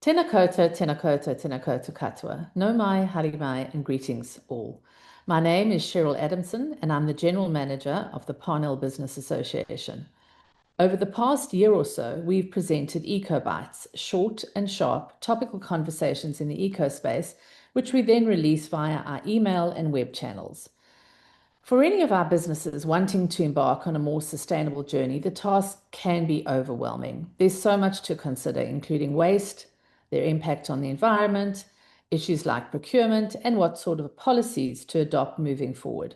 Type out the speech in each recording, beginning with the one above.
Tēnā koutou, tēnā koutou, tēnā koutou katoa. Nau mai, haere mai, and greetings all. My name is Cheryl Adamson, and I'm the General Manager of the Parnell Business Association. Over the past year or so, we've presented Eco Bites, short and sharp topical conversations in the eco space, which we then release via our email and web channels. For any of our businesses wanting to embark on a more sustainable journey, the task can be overwhelming. There's so much to consider, including waste, their impact on the environment, issues like procurement, and what sort of policies to adopt moving forward.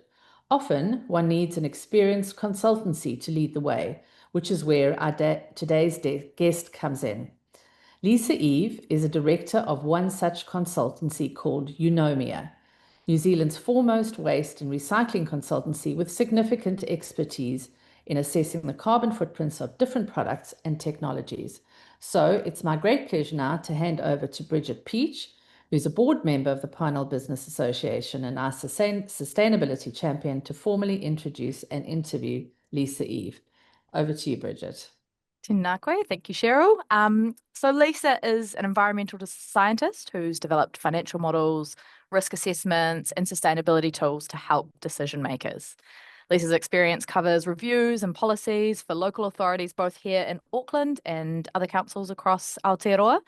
Often, one needs an experienced consultancy to lead the way, which is where our today's guest comes in. Lisa Eve is a director of one such consultancy called Eunomia, New Zealand's foremost waste and recycling consultancy with significant expertise in assessing the carbon footprints of different products and technologies. So it's my great pleasure now to hand over to Bridget Peach, who's a board member of the Parnell Business Association and our sustainability champion, to formally introduce and interview Lisa Eve. Over to you, Bridget. Tēnā koe. Thank you, Cheryl. So Lisa is an environmental scientist who's developed financial models, risk assessments, and sustainability tools to help decision makers. Lisa's experience covers reviews and policies for local authorities both here in Auckland and other councils across Aotearoa.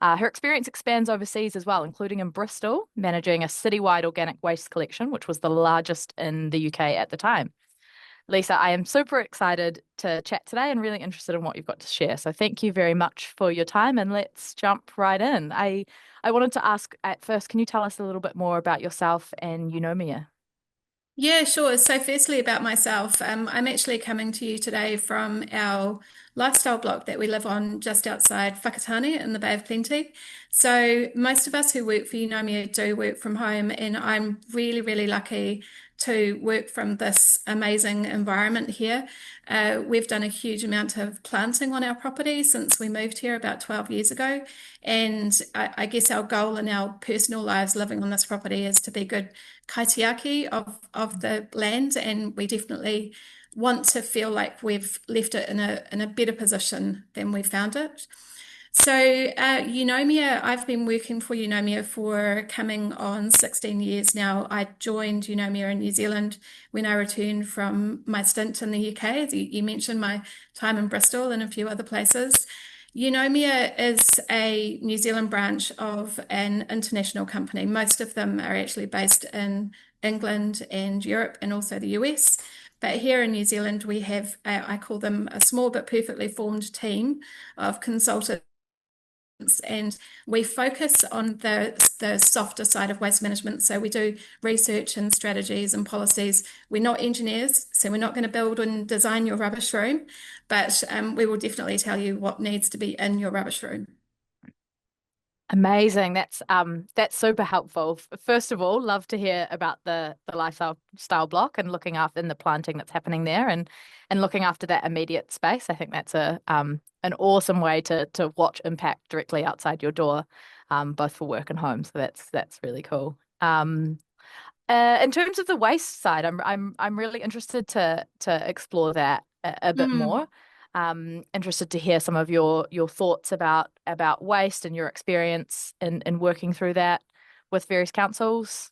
Her experience expands overseas as well, including in Bristol, managing a citywide organic waste collection, which was the largest in the UK at the time. Lisa, I am super excited to chat today and really interested in what you've got to share. So thank you very much for your time, and let's jump right in. I wanted to ask at first, can you tell us a little bit more about yourself and Eunomia? Yeah, sure. So firstly about myself, I'm actually coming to you today from our lifestyle block that we live on just outside Whakatane in the Bay of Plenty. So most of us who work for Eunomia do work from home, and I'm really, really lucky to work from this amazing environment here. We've done a huge amount of planting on our property since we moved here about 12 years ago. And I guess our goal in our personal lives living on this property is to be good kaitiaki of the land, and we definitely want to feel like we've left it in a better position than we found it. So Eunomia, I've been working for Eunomia for coming on 16 years now. I joined Eunomia in New Zealand when I returned from my stint in the UK. As you mentioned, my time in Bristol and a few other places. Eunomia is a New Zealand branch of an international company. Most of them are actually based in England and Europe and also the US. But here in New Zealand, we have, I call them a small but perfectly formed team of consultants, and we focus on the softer side of waste management. So we do research and strategies and policies. We're not engineers, so we're not going to build and design your rubbish room, but we will definitely tell you what needs to be in your rubbish room. Amazing. That's super helpful. First of all, love to hear about the lifestyle block and looking after the planting that's happening there and looking after that immediate space. I think that's an awesome way to watch impact directly outside your door, both for work and home. So that's really cool. In terms of the waste side, I'm really interested to explore that a bit more. Interested to hear some of your thoughts about waste and your experience in working through that with various councils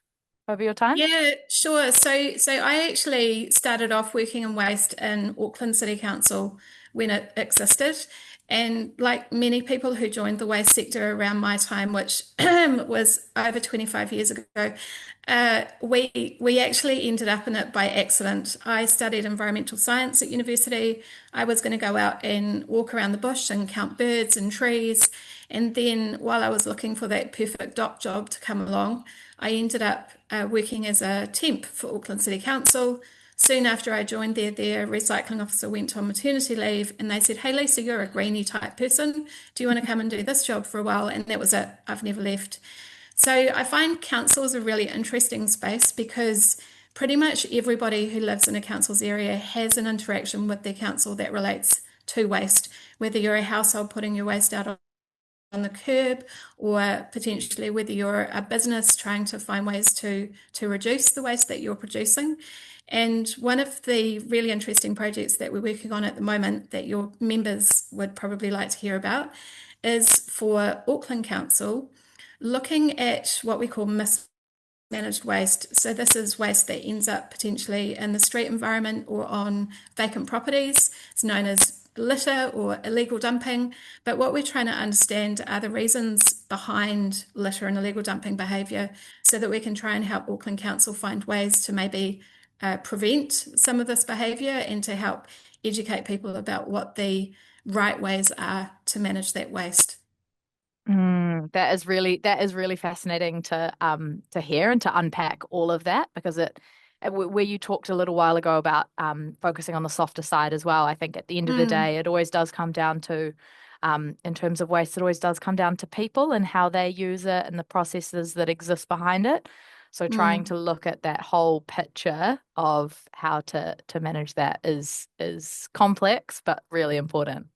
over your time. Yeah, sure. So I actually started off working in waste in Auckland City Council when it existed. And like many people who joined the waste sector around my time, which was over 25 years ago, we actually ended up in it by accident. I studied environmental science at university. I was going to go out and walk around the bush and count birds and trees. And then while I was looking for that perfect dock job to come along, I ended up working as a temp for Auckland City Council. Soon after I joined there, their recycling officer went on maternity leave, and they said, "Hey, Lisa, you're a greenie type person. Do you want to come and do this job for a while?" And that was it. I've never left. So I find council is a really interesting space because pretty much everybody who lives in a council's area has an interaction with their council that relates to waste, whether you're a household putting your waste out on the curb, or potentially whether you're a business trying to find ways to reduce the waste that you're producing. And one of the really interesting projects that we're working on at the moment that your members would probably like to hear about is for Auckland Council looking at what we call mismanaged waste. So this is waste that ends up potentially in the street environment or on vacant properties. It's known as litter or illegal dumping. But what we're trying to understand are the reasons behind litter and illegal dumping behaviour so that we can try and help Auckland Council find ways to maybe prevent some of this behaviour and to help educate people about what the right ways are to manage that waste. That is really fascinating to hear and to unpack all of that, because where you talked a little while ago about focusing on the softer side as well. I think at the end of the day, it always does come down to in terms of waste, it always does come down to people and how they use it and the processes that exist behind it. So trying to look at that whole picture of how to manage that is complex but really important.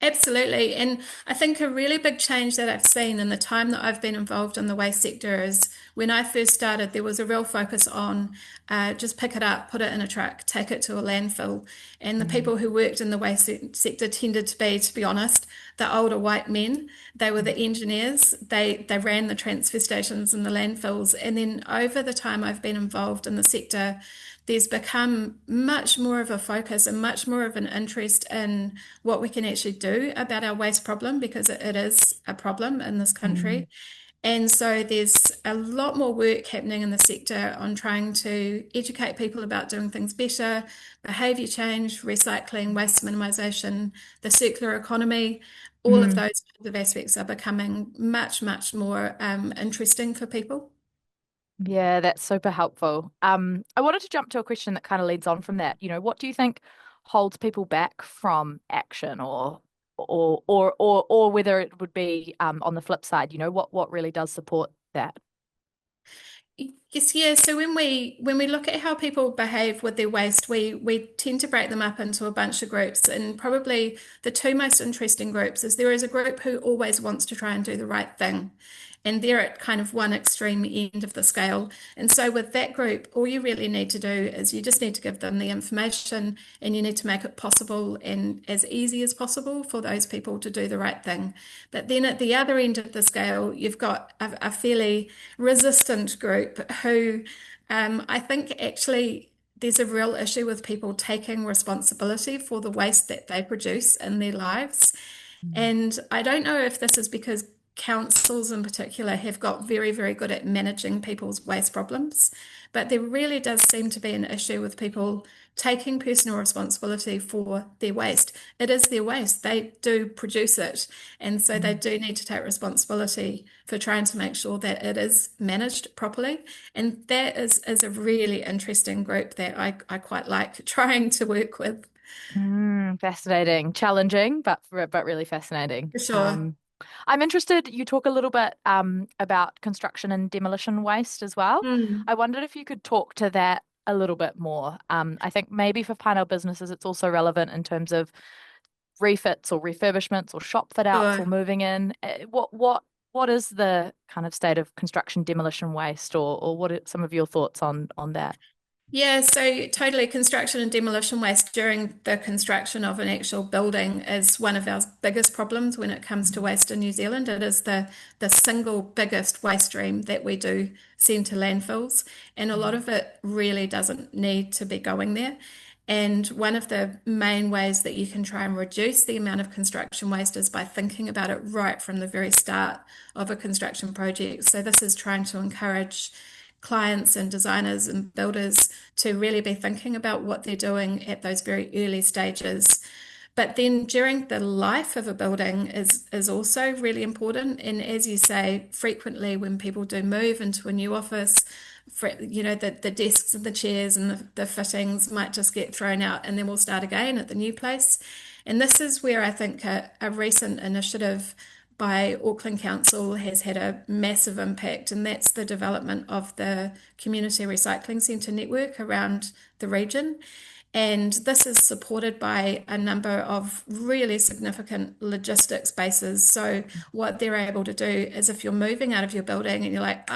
Absolutely. And I think a really big change that I've seen in the time that I've been involved in the waste sector is when I first started, there was a real focus on just pick it up, put it in a truck, take it to a landfill. And the people who worked in the waste sector tended to be honest, the older white men. They were the engineers. They ran the transfer stations and the landfills. And then over the time I've been involved in the sector, there's become much more of a focus and much more of an interest in what we can actually do about our waste problem, because it is a problem in this country. And so there's a lot more work happening in the sector on trying to educate people about doing things better, behaviour change, recycling, waste minimisation, the circular economy. All of those kinds of aspects are becoming much, much more interesting for people. Yeah, that's super helpful. I wanted to jump to a question that kind of leads on from that. What do you think holds people back from action, or whether it would be on the flip side, what really does support that? Yes, yeah. So when we look at how people behave with their waste, we tend to break them up into a bunch of groups. And probably the two most interesting groups is there is a group who always wants to try and do the right thing. And they're at kind of one extreme end of the scale. And so with that group, all you really need to do is you just need to give them the information and you need to make it possible and as easy as possible for those people to do the right thing. But then at the other end of the scale, you've got a fairly resistant group who I think actually there's a real issue with people taking responsibility for the waste that they produce in their lives. And I don't know if this is because councils in particular have got very, very good at managing people's waste problems, but there really does seem to be an issue with people taking personal responsibility for their waste. It is their waste, they do produce it, and so they do need to take responsibility for trying to make sure that it is managed properly. And that is a really interesting group that I quite like trying to work with. Fascinating, challenging, but really fascinating. For sure. I'm interested, you talk a little bit about construction and demolition waste as well. I wondered if you could talk to that a little bit more. I think maybe for Parnell businesses, it's also relevant in terms of refits or refurbishments or shop fit outs or Sure. moving in. What is the kind of state of construction demolition waste, or what are some of your thoughts on that? Yeah, so totally construction and demolition waste during the construction of an actual building is one of our biggest problems when it comes to waste in New Zealand. It is the single biggest waste stream that we do send to landfills, and a lot of it really doesn't need to be going there. And one of the main ways that you can try and reduce the amount of construction waste is by thinking about it right from the very start of a construction project. So this is trying to encourage clients and designers and builders to really be thinking about what they're doing at those very early stages. But then during the life of a building is also really important. And as you say, frequently when people do move into a new office, the desks and the chairs and the fittings might just get thrown out and then we'll start again at the new place. And this is where I think a recent initiative by Auckland Council has had a massive impact, and that's the development of the Community Recycling Centre network around the region. And this is supported by a number of really significant logistics bases. So what they're able to do is if you're moving out of your building and you're like,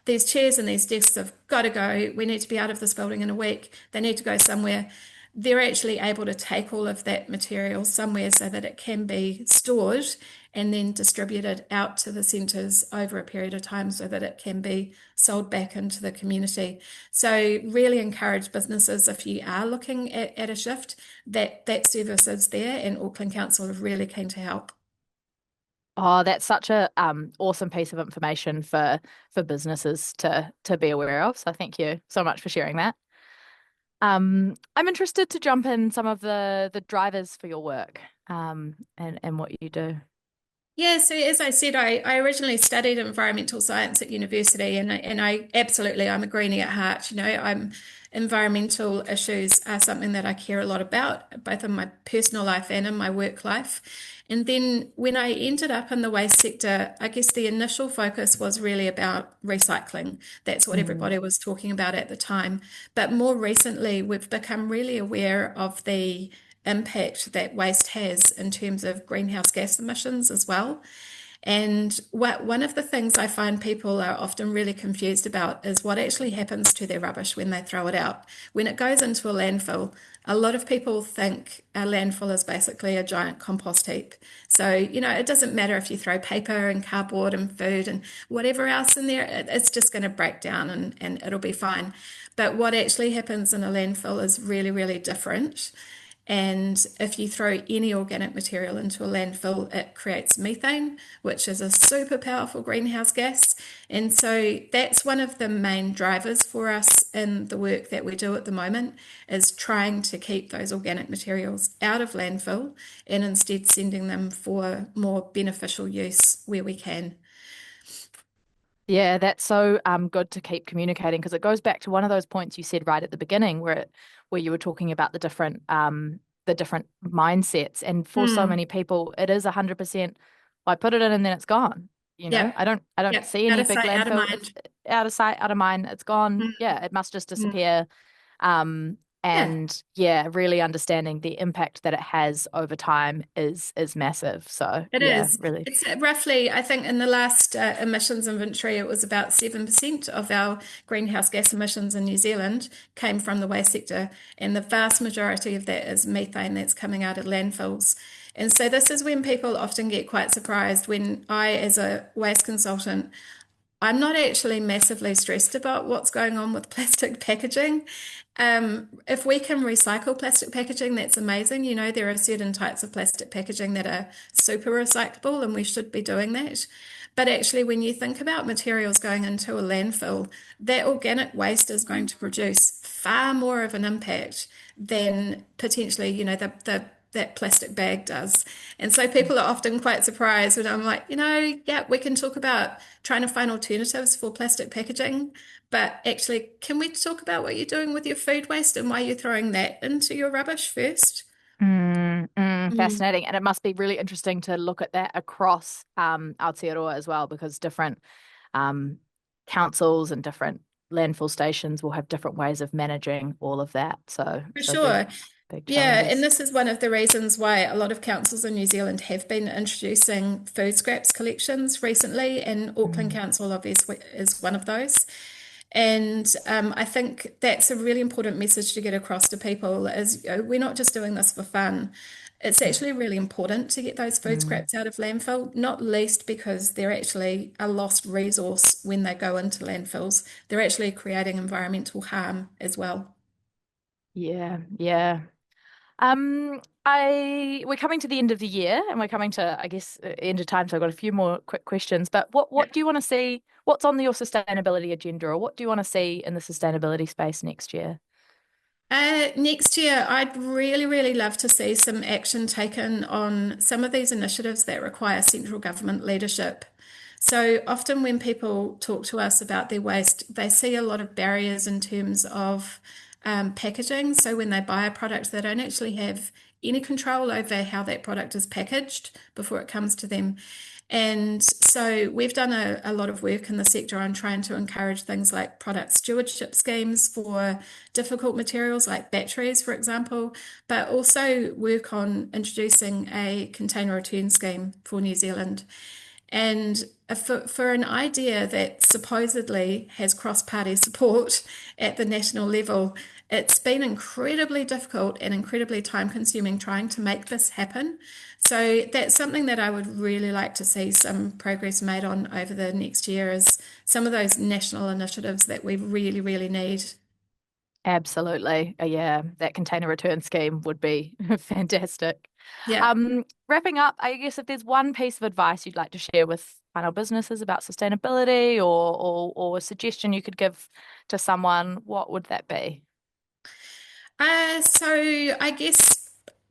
these chairs and these desks have got to go, we need to be out of this building in a week, they need to go somewhere. They're actually able to take all of that material somewhere so that it can be stored and then distributed out to the centres over a period of time so that it can be sold back into the community. So really encourage businesses, if you are looking at a shift, that service is there, and Auckland Council are really keen to help. Oh, that's such a awesome piece of information for businesses to be aware of. So thank you so much for sharing that. I'm interested to jump in some of the drivers for your work, and what you do. Yeah, so as I said, I originally studied environmental science at university, and I absolutely, I'm a greenie at heart. Environmental issues are something that I care a lot about, both in my personal life and in my work life. And then when I ended up in the waste sector, I guess the initial focus was really about recycling. That's what everybody was talking about at the time. But more recently, we've become really aware of the impact that waste has in terms of greenhouse gas emissions as well. And one of the things I find people are often really confused about is what actually happens to their rubbish when they throw it out. When it goes into a landfill, a lot of people think a landfill is basically a giant compost heap. So, it doesn't matter if you throw paper and cardboard and food and whatever else in there, it's just going to break down and it'll be fine. But what actually happens in a landfill is really, really different. And if you throw any organic material into a landfill, it creates methane, which is a super powerful greenhouse gas. And so that's one of the main drivers for us in the work that we do at the moment, is trying to keep those organic materials out of landfill and instead sending them for more beneficial use where we can. Yeah, that's so good to keep communicating, because it goes back to one of those points you said right at the beginning where you were talking about the different mindsets, and for so many people it is 100%. I put it in and then it's gone. Yeah. I don't see Out any of big sight, out of landfill. mind. Out of sight, out of mind. It's gone. Mm. Yeah, it must just Mm. disappear. Yeah. And yeah, really understanding the impact that it has over time is massive. So It yeah, is. really. It's roughly, I think, in the last emissions inventory, it was about 7% of our greenhouse gas emissions in New Zealand came from the waste sector, and the vast majority of that is methane that's coming out of landfills. And so this is when people often get quite surprised when I, as a waste consultant, I'm not actually massively stressed about what's going on with plastic packaging. If we can recycle plastic packaging, that's amazing. There are certain types of plastic packaging that are super recyclable, and we should be doing that. But actually, when you think about materials going into a landfill, that organic waste is going to produce far more of an impact than potentially, that plastic bag does. And so people are often quite surprised when I'm like, yeah, we can talk about trying to find alternatives for plastic packaging, but actually, can we talk about what you're doing with your food waste and why you're throwing that into your rubbish first? Fascinating. And it must be really interesting to look at that across Aotearoa as well, because different um, councils and different landfill stations will have different ways of managing all of that. So, For so sure. big Yeah, and challenges. this is one of the reasons why a lot of councils in New Zealand have been introducing food scraps collections recently, and Auckland Mm, Council obviously is one of those. And I think that's a really important message to get across to people is, we're not just doing this for fun. It's mm, actually really important to get those food mm. scraps out of landfill, not least because they're actually a lost resource when they go into landfills. They're actually creating environmental harm as well. Yeah, yeah. We're coming to the end of the year, and we're coming to, I guess, end of time. So I've got a few more quick questions. But what do you want to see? What's on your sustainability agenda, or what do you want to see in the sustainability space next year? Next year, I'd really, really love to see some action taken on some of these initiatives that require central government leadership. So often, when people talk to us about their waste, they see a lot of barriers in terms of packaging. So when they buy a product, they don't actually have any control over how that product is packaged before it comes to them. And so we've done a lot of work in the sector on trying to encourage things like product stewardship schemes for difficult materials like batteries, for example, but also work on introducing a container return scheme for New Zealand. And for an idea that supposedly has cross-party support at the national level, it's been incredibly difficult and incredibly time-consuming trying to make this happen. So that's something that I would really like to see some progress made on over the next year, is some of those national initiatives that we really, really need. Absolutely. Yeah, that container return scheme would be fantastic. Yeah. Wrapping up, I guess if there's one piece of advice you'd like to share with Parnell businesses about sustainability, or a suggestion you could give to someone, what would that be? So I guess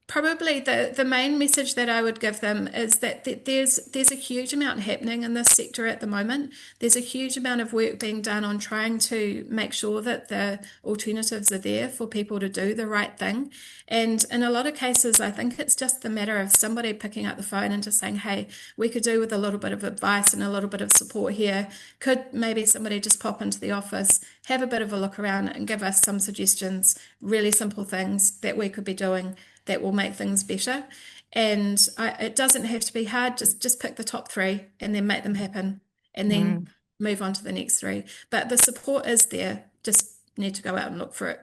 probably the main message that I would give them is that there's a huge amount happening in this sector at the moment. There's a huge amount of work being done on trying to make sure that the alternatives are there for people to do the right thing. And in a lot of cases, I think it's just the matter of somebody picking up the phone and just saying, hey, we could do with a little bit of advice and a little bit of support here. Could maybe somebody just pop into the office, have a bit of a look around and give us some suggestions, really simple things that we could be doing that will make things better. And it doesn't have to be hard. Just pick the top three and then make them happen, and then move on to the next three. But the support is there. Just need to go out and look for it.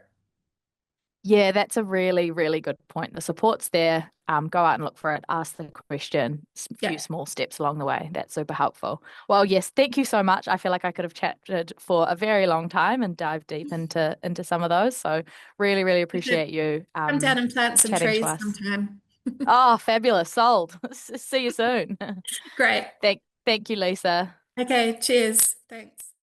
Yeah, that's a really, really good point. The support's there. Go out and look for it. Ask the question. A few Yeah. small steps along the way. That's super helpful. Well, yes, thank you so much. I feel like I could have chatted for a very long time and dive deep into some of those. So really, really appreciate you Come down and plant some chatting to trees us. sometime. Oh, fabulous. Sold. See you soon. Great. Thank you, Lisa. Okay, cheers. Thanks.